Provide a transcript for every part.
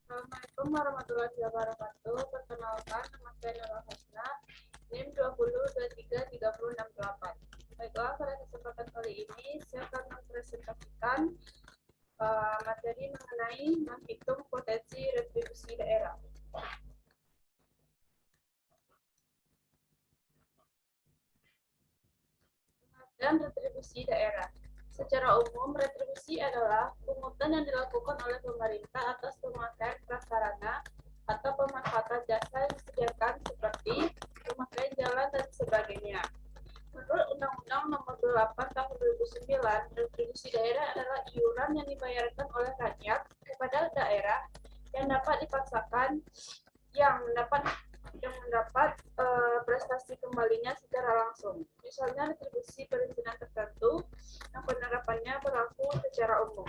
Assalamualaikum warahmatullahi wabarakatuh. Perkenalkan, nama saya Nurul Hasna, NIM 20233068. Baiklah, pada kesempatan kali ini saya akan mempresentasikan materi mengenai menghitung potensi retribusi daerah. Dan retribusi daerah. Secara umum, retribusi adalah pungutan yang dilakukan oleh pemerintah atas pemakaian prasarana atau pemanfaatan jasa yang disediakan seperti pemakaian jalan dan sebagainya. Menurut Undang-Undang Nomor 8 Tahun 2009, retribusi daerah adalah iuran yang dibayarkan oleh rakyat kepada daerah yang dapat dipaksakan yang mendapat prestasi kembalinya secara langsung. Misalnya retribusi perizinan tertentu yang penerapannya berlaku secara umum.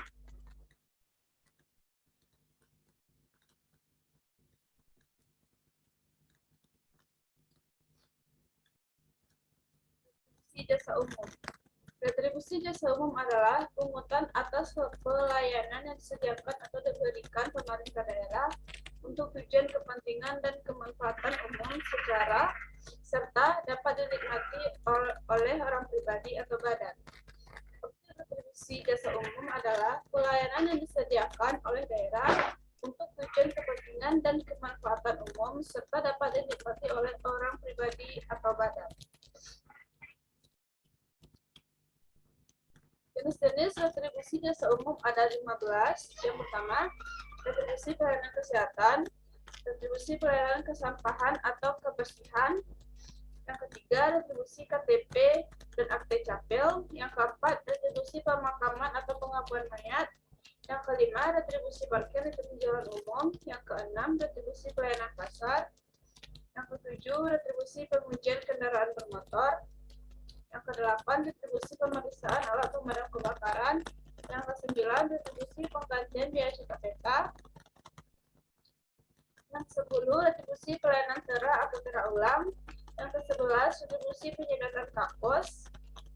Retribusi jasa umum. Retribusi jasa umum adalah pungutan atas pelayanan yang disediakan atau diberikan pemerintah daerah untuk tujuan kepentingan dan kemanfaatan umum secara serta dapat dinikmati oleh orang pribadi atau badan. Retribusi jasa umum adalah pelayanan yang disediakan oleh daerah untuk tujuan kepentingan dan kemanfaatan umum serta dapat dinikmati oleh orang pribadi atau badan. Jenis-jenis retribusi jasa umum ada 15. Yang pertama, retribusi pelayanan kesehatan, retribusi pelayanan kesampahan atau kebersihan. Yang ketiga, retribusi KTP dan akte capil. Yang keempat, retribusi pemakaman atau pengakuan mayat. Yang kelima, retribusi parkir di tepi jalan umum. Yang keenam, retribusi pelayanan pasar. Yang ketujuh, retribusi pengujian kendaraan bermotor. Yang kedelapan, retribusi pemeriksaan alat pemadam kebakaran. Yang kesembilan, retribusi penggantian biaya cukai PK. Yang ke-10, retribusi pelayanan tera atau tera ulang. Yang ke-11, retribusi penyediaan kakos.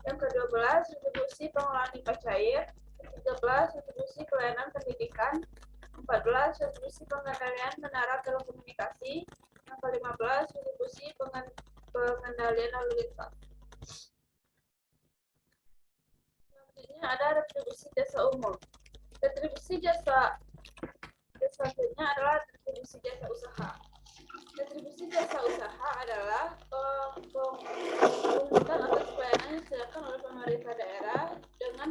Yang ke-12, retribusi pengelolaan limbah cair. Yang ke-13, retribusi pelayanan pendidikan. 14, retribusi pengendalian menara telekomunikasi. Yang ke-15, retribusi pengendalian lalu lintas. Selanjutnya ada retribusi jasa umum. Retribusi jasa selanjutnya adalah retribusi jasa usaha. Retribusi jasa usaha adalah pungutan atas pelayanan yang disediakan oleh pemerintah daerah dengan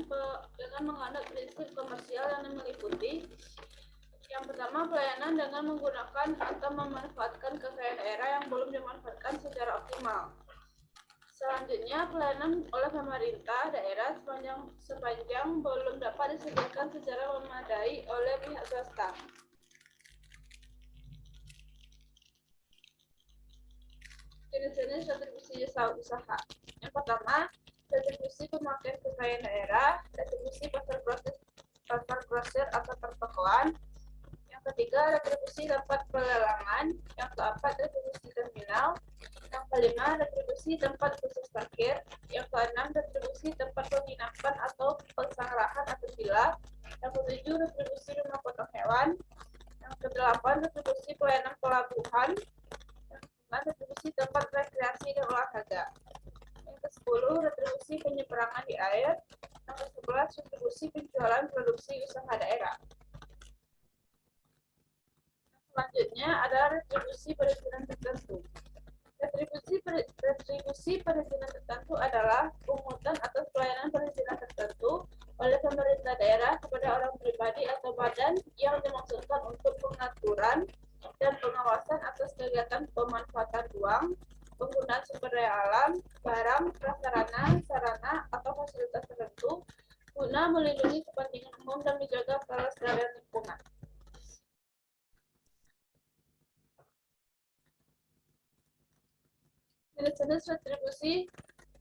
menganut prinsip komersial yang meliputi yang pertama, pelayanan dengan menggunakan atau memanfaatkan kekayaan daerah yang belum dimanfaatkan secara optimal. Selanjutnya, pelayanan oleh pemerintah daerah sepanjang belum dapat disediakan secara memadai oleh pihak swasta. Jenis-jenis retribusi jasa usaha. Yang pertama, retribusi pemakaian kekayaan daerah, retribusi pasar grosir atau pertokoan. Yang ketiga, retribusi tempat pelelangan. Yang keempat, retribusi terminal. Yang kelima, retribusi tempat khusus parkir. Yang keenam, retribusi tempat penginapan atau pensangrahan atau villa. Yang ketujuh, retribusi rumah potong hewan. Yang kedelapan, retribusi pelayanan pelabuhan. Yang ke-9, retribusi tempat rekreasi dan olahraga. Yang ke-10, retribusi penyeberangan di air. Yang ke-11, retribusi penjualan produksi usaha daerah. Selanjutnya ada retribusi perizinan tertentu. Retribusi perizinan tertentu adalah pungutan atas pelayanan perizinan tertentu oleh pemerintah daerah kepada orang pribadi atau badan yang dimaksudkan untuk pengaturan dan pengawasan atas kegiatan pemanfaatan ruang, penggunaan sumber daya alam, barang, prasarana, sarana, atau fasilitas tertentu guna melindungi kepentingan umum dan menjaga kelestarian lingkungan. Jenis-jenis retribusi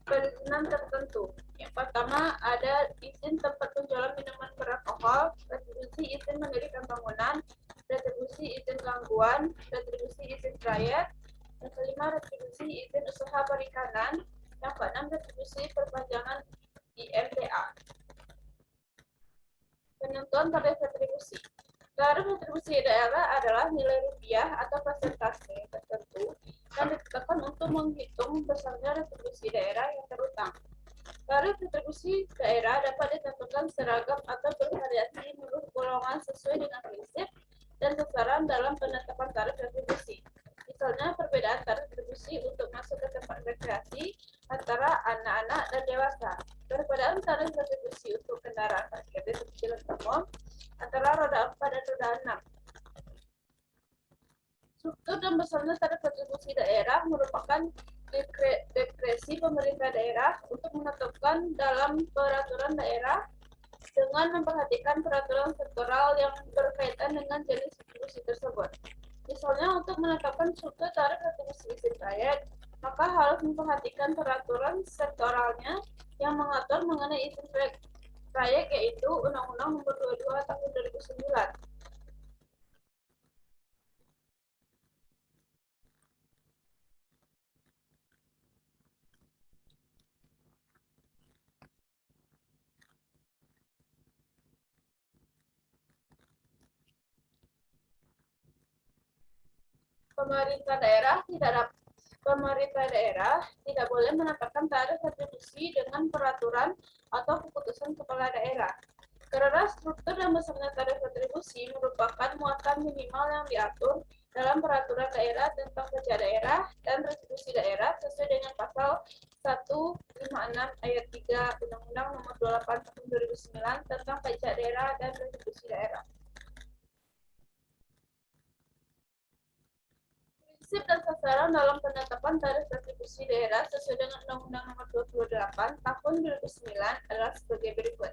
perizinan tertentu. Yang pertama ada izin tempat penjualan minuman beralkohol, retribusi izin mendirikan bangunan, retribusi izin gangguan, retribusi izin trayek. Yang kelima, retribusi izin usaha perikanan. Yang keenam, retribusi perpanjangan IMTA. Penentuan tarif retribusi. Tarif retribusi daerah adalah nilai rupiah atau persentase tertentu yang ditetapkan untuk menghitung besarnya retribusi daerah yang terutang. Tarif retribusi daerah dapat ditentukan seragam atau bervariasi menurut golongan sesuai dengan prinsip dan sasaran dalam penetapan tarif retribusi. Misalnya, perbedaan tarif retribusi untuk masuk ke tempat rekreasi antara anak-anak dan dewasa. Perbedaan tarif retribusi untuk kendaraan parkir di tepi jalan umum antara roda 4 dan roda 6. Struktur dan besarnya tarif retribusi daerah merupakan diskresi pemerintah daerah untuk menetapkan dalam peraturan daerah dengan memperhatikan peraturan sektoral yang berkaitan dengan jenis retribusi tersebut. Misalnya, untuk menetapkan struktur tarif retribusi izin trayek, maka harus memperhatikan peraturan sektoralnya yang mengatur mengenai izin trayek, yaitu Undang-Undang Nomor 22 Tahun 2009. Pemerintah daerah tidak boleh menetapkan tarif retribusi dengan peraturan atau keputusan kepala daerah. Karena struktur dan besarnya tarif retribusi merupakan muatan minimal yang diatur dalam peraturan daerah tentang pajak daerah dan retribusi daerah sesuai dengan pasal 156 ayat 3 Undang-Undang Nomor 28 Tahun 2009 tentang pajak daerah dan retribusi daerah. Prinsip dan sasaran dalam penetapan tarif retribusi daerah sesuai dengan Undang-Undang Nomor 28 Tahun 2009 adalah sebagai berikut.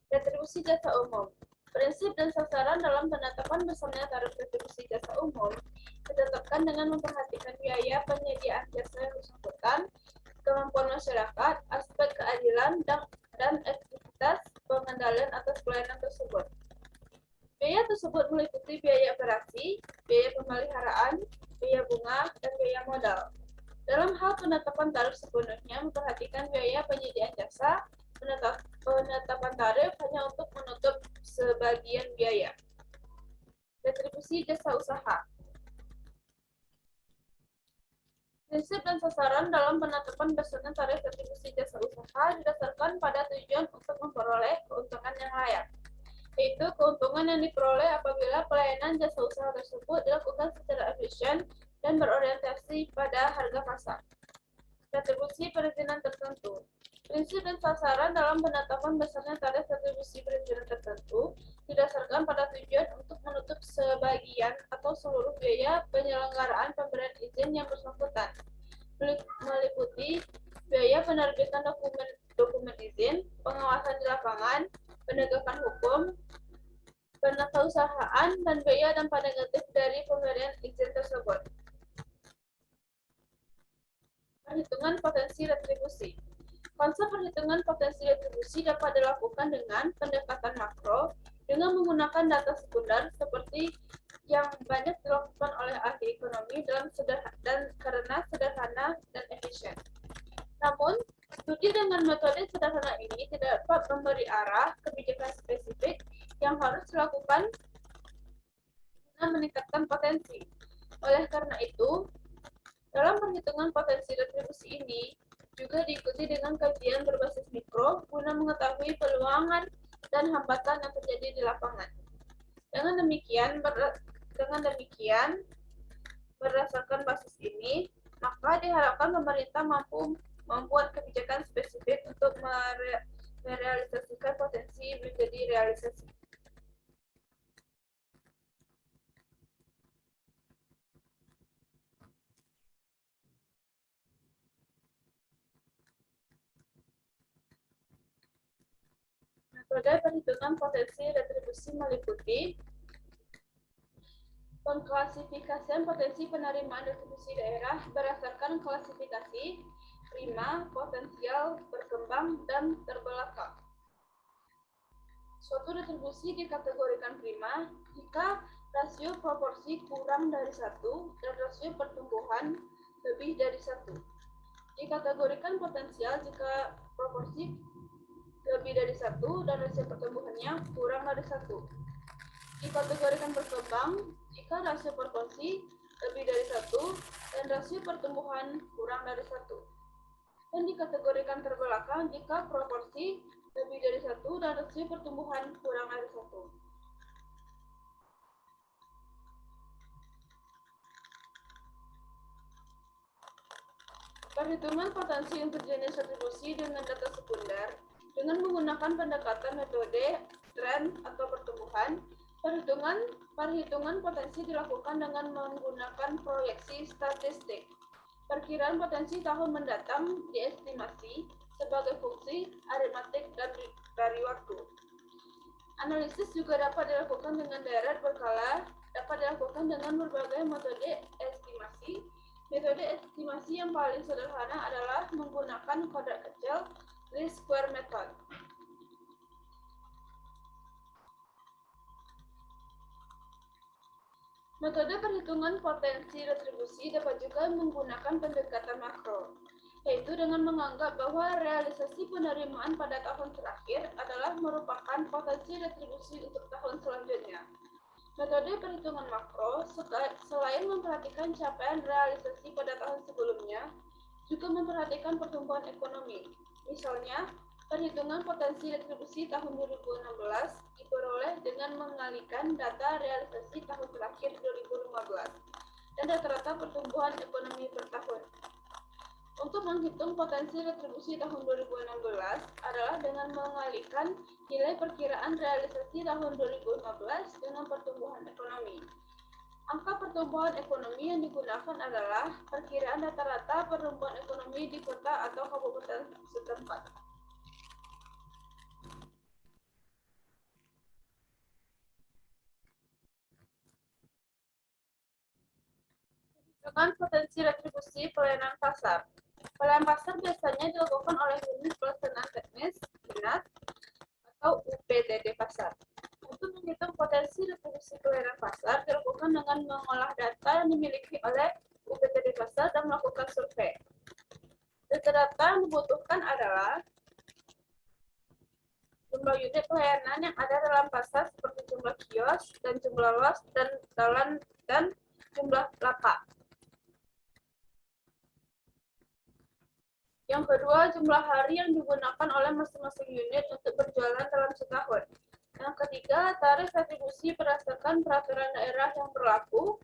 Retribusi jasa umum. Prinsip dan sasaran dalam penetapan besarnya tarif retribusi jasa umum ditetapkan dengan memperhatikan biaya penyediaan jasa yang bersangkutan, kemampuan masyarakat, aspek keadilan, dan aktivitas pengendalian atas pelayanan tersebut. Biaya tersebut meliputi biaya operasi, biaya pemeliharaan, biaya bunga, dan biaya modal. Dalam hal penetapan tarif sepenuhnya memperhatikan biaya penyediaan jasa, penetapan tarif hanya untuk menutup sebagian biaya. Retribusi jasa usaha. Prinsip dan sasaran dalam penetapan dasarnya tarif retribusi jasa usaha didasarkan pada tujuan untuk memperoleh keuntungan yang layak, yaitu keuntungan yang diperoleh apabila pelayanan jasa usaha tersebut dilakukan secara efisien dan berorientasi pada harga pasar. Retribusi perizinan tertentu. Prinsip dan sasaran dalam penetapan besarnya tarif retribusi perizinan tertentu didasarkan pada tujuan untuk menutup sebagian atau seluruh biaya penyelenggaraan pemberian izin yang bersangkutan, meliputi biaya penerbitan dokumen izin, pengawasan di lapangan, penegakan hukum, penetausahaan, dan biaya dampak negatif dari pemberian izin tersebut. Perhitungan potensi retribusi. Konsep perhitungan potensi retribusi dapat dilakukan dengan pendekatan makro dengan menggunakan data sekunder seperti yang banyak dilakukan oleh ahli ekonomi karena sederhana dan efisien. Namun, studi dengan metode sederhana ini tidak dapat memberi arah kebijakan spesifik yang harus dilakukan guna meningkatkan potensi. Oleh karena itu, dalam perhitungan potensi retribusi ini juga diikuti dengan kajian berbasis mikro guna mengetahui peluang dan hambatan yang terjadi di lapangan. Dengan demikian, berdasarkan basis ini, maka diharapkan pemerintah mampu membuat kebijakan spesifik untuk merealisasikan potensi menjadi realisasi. Metode perhitungan potensi retribusi meliputi pengklasifikasian potensi penerimaan retribusi daerah berdasarkan klasifikasi prima, potensial, berkembang, dan terbelakang. Suatu retribusi dikategorikan prima jika rasio proporsi kurang dari 1 dan rasio pertumbuhan lebih dari 1. Dikategorikan potensial jika proporsi lebih dari 1 dan rasio pertumbuhannya kurang dari 1. Dikategorikan berkembang jika rasio proporsi lebih dari 1 dan rasio pertumbuhan kurang dari 1. Dan dikategorikan terbelakang jika proporsi lebih dari 1 dan rasio pertumbuhan kurang dari 1. Perhitungan potensi untuk jenis retribusi dengan data sekunder dengan menggunakan pendekatan metode tren atau pertumbuhan. Perhitungan potensi dilakukan dengan menggunakan proyeksi statistik. Perkiraan potensi tahun mendatang diestimasi sebagai fungsi aritmatik dari waktu. Analisis juga dapat dilakukan dengan deret berkala, dapat dilakukan dengan berbagai metode estimasi. Metode estimasi yang paling sederhana adalah menggunakan kodrat kecil, least square method. Metode perhitungan potensi retribusi dapat juga menggunakan pendekatan makro, yaitu dengan menganggap bahwa realisasi penerimaan pada tahun terakhir adalah merupakan potensi retribusi untuk tahun selanjutnya. Metode perhitungan makro, selain memperhatikan capaian realisasi pada tahun sebelumnya, juga memperhatikan pertumbuhan ekonomi. Misalnya, perhitungan potensi retribusi tahun 2016 diperoleh dengan mengalihkan data realisasi tahun terakhir 2015 dan rata-rata pertumbuhan ekonomi per tahun. Untuk menghitung potensi retribusi tahun 2016 adalah dengan mengalihkan nilai perkiraan realisasi tahun 2015 dengan pertumbuhan ekonomi. Angka pertumbuhan ekonomi yang digunakan adalah perkiraan rata-rata pertumbuhan ekonomi di kota atau kabupaten setempat. Dengan potensi retribusi pelayanan pasar. Pelayanan pasar biasanya dilakukan oleh unit pelaksanaan teknis, dinas, atau UPTD pasar. Untuk menghitung potensi retribusi pelayanan pasar dilakukan dengan mengolah data yang dimiliki oleh UPTD pasar dan melakukan survei. Data-data yang dibutuhkan adalah jumlah unit pelayanan yang ada dalam pasar seperti jumlah kios dan jumlah los dan jumlah lapak. Yang kedua, jumlah hari yang digunakan oleh masing-masing unit untuk berjualan dalam setahun. Yang ketiga, tarif retribusi berdasarkan peraturan daerah yang berlaku.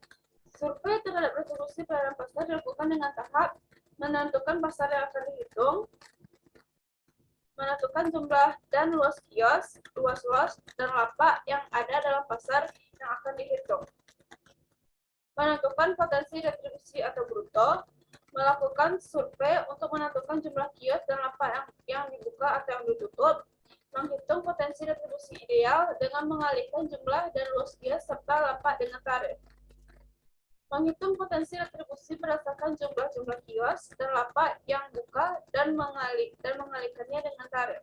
Survei terhadap retribusi pelayanan pasar dilakukan dengan tahap menentukan pasar yang akan dihitung, menentukan jumlah dan luas kios, luas los, dan lapak yang ada dalam pasar yang akan dihitung. Menentukan potensi retribusi atau bruto, melakukan survei untuk menentukan jumlah kios dan lapak yang dibuka atau yang ditutup, menghitung potensi retribusi ideal dengan mengalihkan jumlah dan luas kios serta lapak dengan tarif. Menghitung potensi retribusi berdasarkan jumlah kios dan lapak yang buka dan mengalihkannya dengan tarif.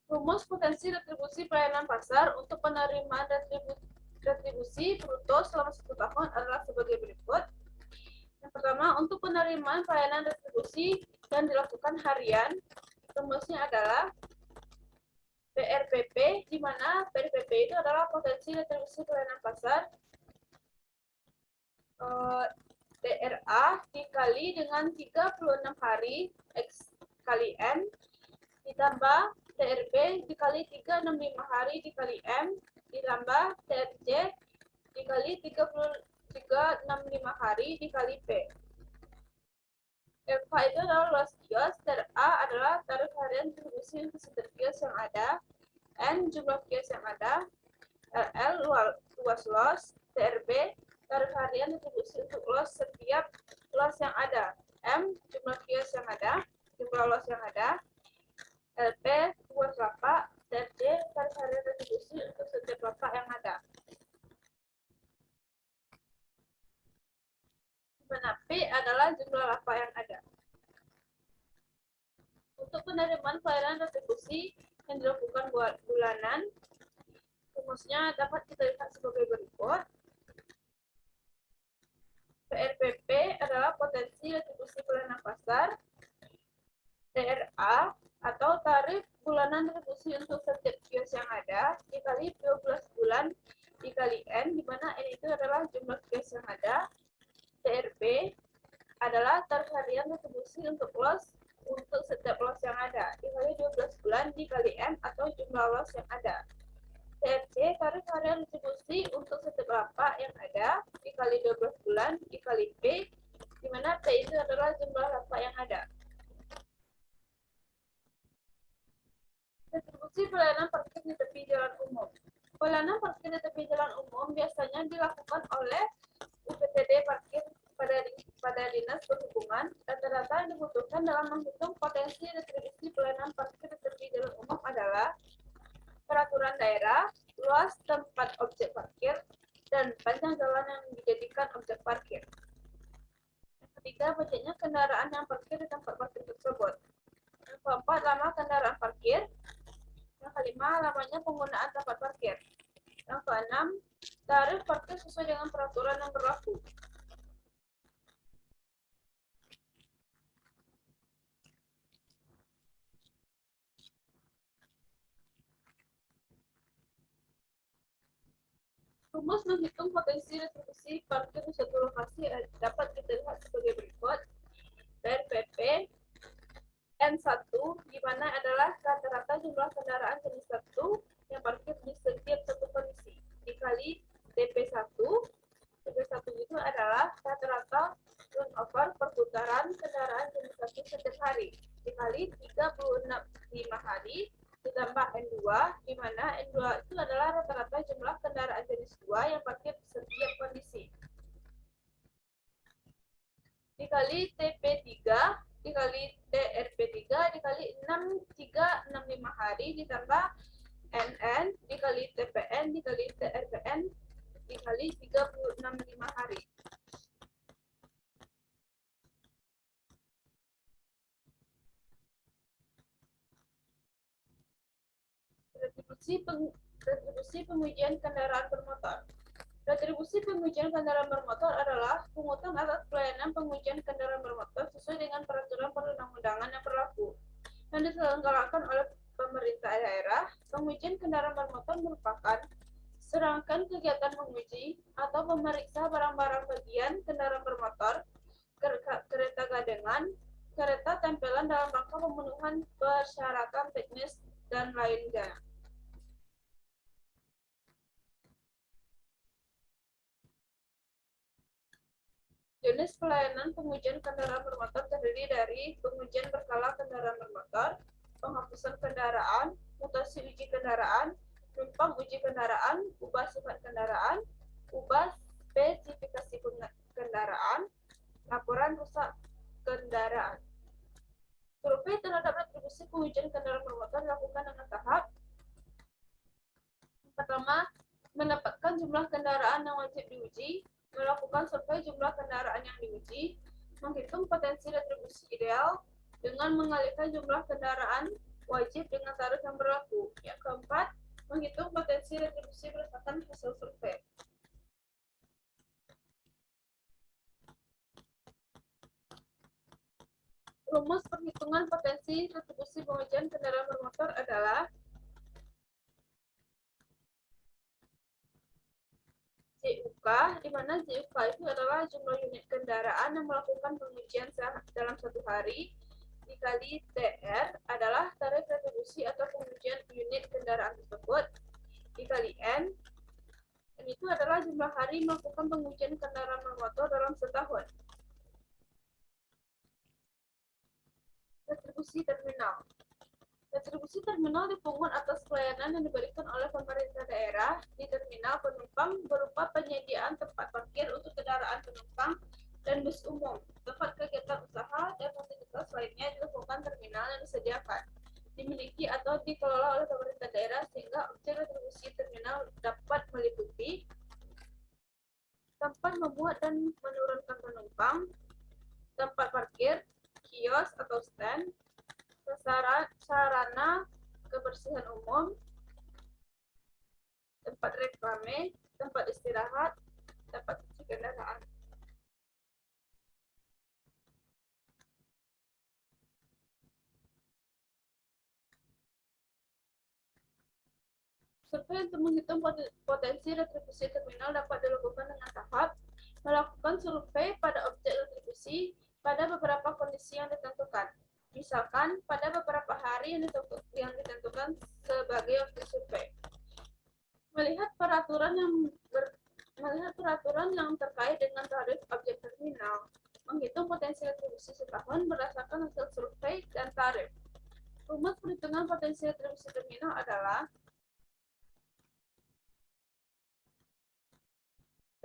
Rumus potensi retribusi pelayanan pasar untuk penerimaan retribusi bruto selama 1 tahun adalah sebagai berikut. Yang pertama, untuk penerimaan pelayanan retribusi yang dilakukan harian, rumusnya adalah PRPP, di mana PRPP itu adalah potensi retribusi pelayanan pasar TRA dikali dengan 36 hari X kali M ditambah TRB dikali 365 hari dikali M ditambah TRJ dikali 365 hari dikali P. FH itu adalah luas kios, TRA adalah tarif harian distribusi untuk setiap kios yang ada, N jumlah kios yang ada, LL luas los, TRB tarif harian distribusi untuk los setiap los yang ada, M jumlah kios yang ada, jumlah los yang ada, LP luas lapak, TRJ tarif harian distribusi untuk setiap lapak yang ada. Dimana P adalah jumlah lapak yang ada. Untuk penerimaan pelayanan retribusi yang dilakukan bulanan, rumusnya dapat kita lihat sebagai berikut. PRPP adalah potensi retribusi pelayanan pasar. TRA atau tarif bulanan retribusi untuk setiap kios yang ada dikali 12 bulan dikali N, di mana N itu adalah jumlah kios yang ada. TRB adalah tarif harian retribusi untuk los untuk setiap los yang ada dikali 12 bulan dikali M atau jumlah los yang ada. TRC tarif harian retribusi untuk setiap lapak yang ada dikali 12 bulan dikali P, di mana P itu adalah jumlah lapak yang ada. Retribusi pelayanan parkir di tepi jalan umum. Pelayanan parkir di tepi jalan umum biasanya dilakukan oleh UPTD parkir pada dinas perhubungan. Data-data yang dibutuhkan dalam menghitung potensi retribusi pelayanan parkir di tepi jalan umum adalah peraturan daerah, luas tempat objek parkir, dan panjang jalan yang dijadikan objek parkir. Yang ketiga, banyaknya kendaraan yang parkir di tempat parkir tersebut. Yang keempat, lama kendaraan parkir. Yang kelima, lamanya penggunaan tempat parkir. Yang keenam, tarif parkir sesuai dengan peraturan yang berlaku. Rumus menghitung potensi retribusi parkir di suatu lokasi dapat dilihat sebagai berikut. PRPP N1, di mana adalah rata-rata jumlah kendaraan jenis 1 yang parkir di setiap satu kondisi, dikali TP1. TP1 itu adalah rata-rata turnover perputaran kendaraan jenis 1 setiap hari, dikali 35 hari, ditambah N2, di mana N2 itu adalah rata-rata jumlah kendaraan jenis 2 yang parkir di setiap kondisi, dikali TP3 dikali TRP3 dikali 6365 hari, ditambah NN dikali TPN dikali TRPN dikali 365 hari. Retribusi pengujian kendaraan bermotor. Retribusi pengujian kendaraan bermotor adalah pungutan atas pelayanan pengujian kendaraan bermotor sesuai dengan peraturan perundang-undangan yang berlaku yang diselenggarakan oleh pemerintah daerah. Pengujian kendaraan bermotor merupakan serangkaian kegiatan menguji atau memeriksa barang-barang bagian kendaraan bermotor, kereta gandengan, kereta tempelan dalam rangka pemenuhan persyaratan teknis dan lainnya. Jenis pelayanan pengujian kendaraan bermotor terdiri dari pengujian berkala kendaraan bermotor, penghapusan kendaraan, mutasi uji kendaraan, numpang uji kendaraan, ubah sifat kendaraan, ubah spesifikasi kendaraan, laporan rusak kendaraan. Survei terhadap retribusi pengujian kendaraan bermotor dilakukan dengan tahap. Pertama, mendapatkan jumlah kendaraan yang wajib diuji, melakukan survei jumlah kendaraan yang diuji, menghitung potensi retribusi ideal dengan mengalihkan jumlah kendaraan wajib dengan tarif yang berlaku. Yang keempat, menghitung potensi retribusi berdasarkan hasil survei. Rumus perhitungan potensi retribusi pengujian kendaraan bermotor adalah JUK, di mana JUK itu adalah jumlah unit kendaraan yang melakukan pengujian dalam satu hari, dikali TR adalah tarif retribusi atau pengujian unit kendaraan tersebut, dikali N itu adalah jumlah hari melakukan pengujian kendaraan bermotor dalam setahun. Retribusi terminal. Retribusi terminal dipungut atas pelayanan yang diberikan oleh pemerintah daerah di terminal penumpang berupa penyediaan tempat parkir untuk kendaraan penumpang dan bus umum, tempat kegiatan usaha, dan fasilitas lainnya di lingkungan terminal yang disediakan, dimiliki atau dikelola oleh pemerintah daerah, sehingga objek retribusi terminal dapat meliputi tempat memuat dan menurunkan penumpang, tempat parkir, kios atau stand, sarana kebersihan umum, tempat reklame, tempat istirahat, tempat cuci kendaraan. Survei untuk menghitung potensi retribusi terminal dapat dilakukan dengan tahap melakukan survei pada objek retribusi pada beberapa kondisi yang ditentukan. Misalkan pada beberapa hari yang ditentukan sebagai waktu survei. Melihat peraturan yang terkait dengan tarif objek terminal, menghitung potensi retribusi setahun berdasarkan hasil survei dan tarif. Rumus perhitungan potensi retribusi terminal adalah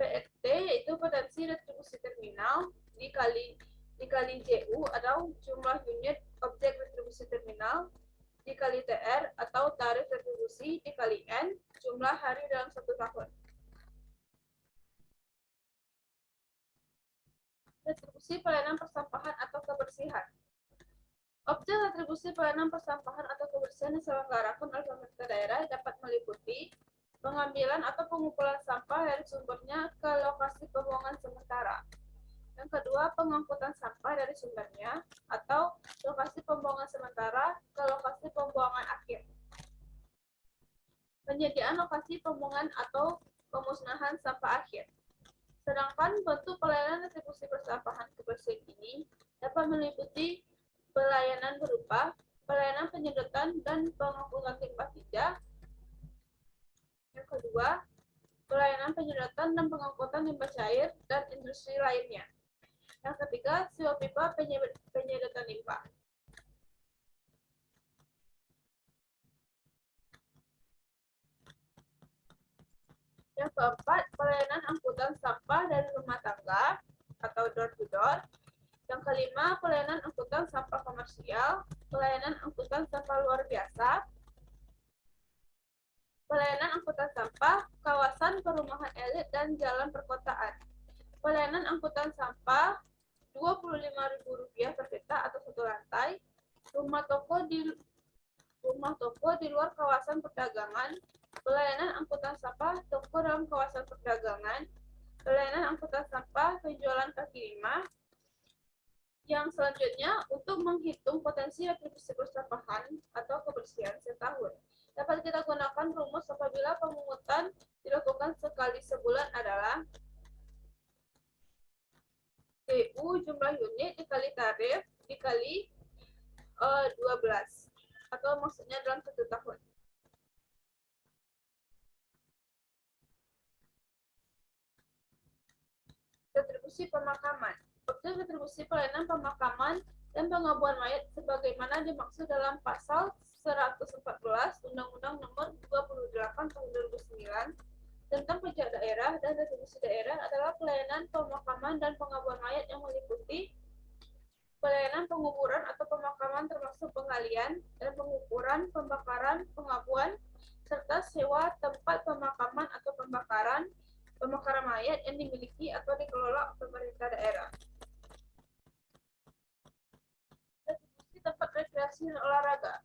PRT, yaitu potensi retribusi terminal, dikali JU atau jumlah unit objek retribusi terminal, dikali TR atau tarif retribusi, dikali N, jumlah hari dalam satu tahun. Retribusi pelayanan persampahan atau kebersihan. Objek retribusi pelayanan persampahan atau kebersihan yang diselenggarakan oleh pemerintah daerah dapat meliputi pengambilan atau pengumpulan sampah dari sumbernya ke lokasi pembuangan sementara. Yang kedua, pengangkutan sampah dari sumbernya atau lokasi pembuangan sementara ke lokasi pembuangan akhir. Penyediaan lokasi pembuangan atau pemusnahan sampah akhir. Sedangkan bentuk pelayanan retribusi persampahan kebersihan ini dapat meliputi pelayanan berupa pelayanan penyedotan dan pengangkutan limbah tidak. Yang kedua, pelayanan penyedotan dan pengangkutan limbah cair dan industri lainnya. Yang ketiga, sewa pipa penyedotan limbah. Yang keempat, pelayanan angkutan sampah dari rumah tangga atau door to door. Yang kelima, pelayanan angkutan sampah komersial, pelayanan angkutan sampah luar biasa, pelayanan angkutan sampah kawasan perumahan elit dan jalan perkotaan, pelayanan angkutan sampah Rp25.000 per kereta atau satu lantai, rumah toko di luar kawasan perdagangan, pelayanan angkutan sampah toko dalam kawasan perdagangan, pelayanan angkutan sampah penjualan kaki lima. Yang selanjutnya, untuk menghitung potensi retribusi persampahan atau kebersihan setahun, dapat kita gunakan rumus apabila pemungutan dilakukan sekali sebulan adalah DU jumlah unit dikali tarif dikali 12, atau maksudnya dalam 1 tahun. Retribusi pemakaman. Objek retribusi pelayanan pemakaman dan pengabuan mayat sebagaimana dimaksud dalam pasal 114 Undang-Undang Nomor 28 Tahun 2009 tentang pajak daerah dan retribusi daerah adalah pelayanan pemakaman dan pengabuan mayat yang meliputi pelayanan penguburan atau pemakaman termasuk penggalian dan pengukuran, pembakaran, pengabuan, serta sewa tempat pemakaman atau pembakaran mayat yang dimiliki atau dikelola pemerintah daerah. Retribusi tempat rekreasi dan olahraga.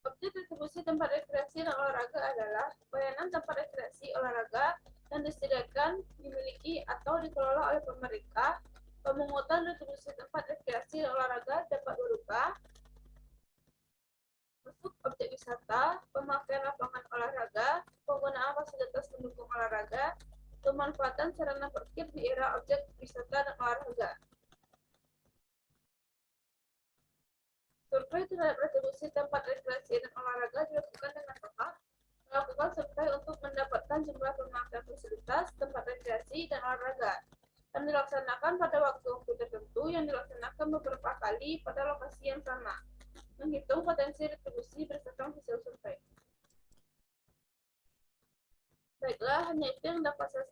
Objek retribusi tempat rekreasi dan olahraga adalah pelayanan tempat rekreasi olahraga yang disediakan, dimiliki atau dikelola oleh pemerintah. Pemungutan retribusi tempat rekreasi dan olahraga dapat berupa masuk objek wisata, pemakaian lapangan olahraga, penggunaan fasilitas pendukung olahraga, pemanfaatan sarana parkir di era objek wisata dan olahraga. Survei terhadap retribusi tempat rekreasi dan olahraga dilakukan dengan tahap melakukan survei untuk mendapatkan jumlah pemakaian fasilitas tempat rekreasi dan olahraga dan dilaksanakan pada waktu tertentu yang dilaksanakan beberapa kali pada lokasi yang sama. Menghitung potensi retribusi berdasarkan hasil survei. Baiklah, hanya itu yang dapat saya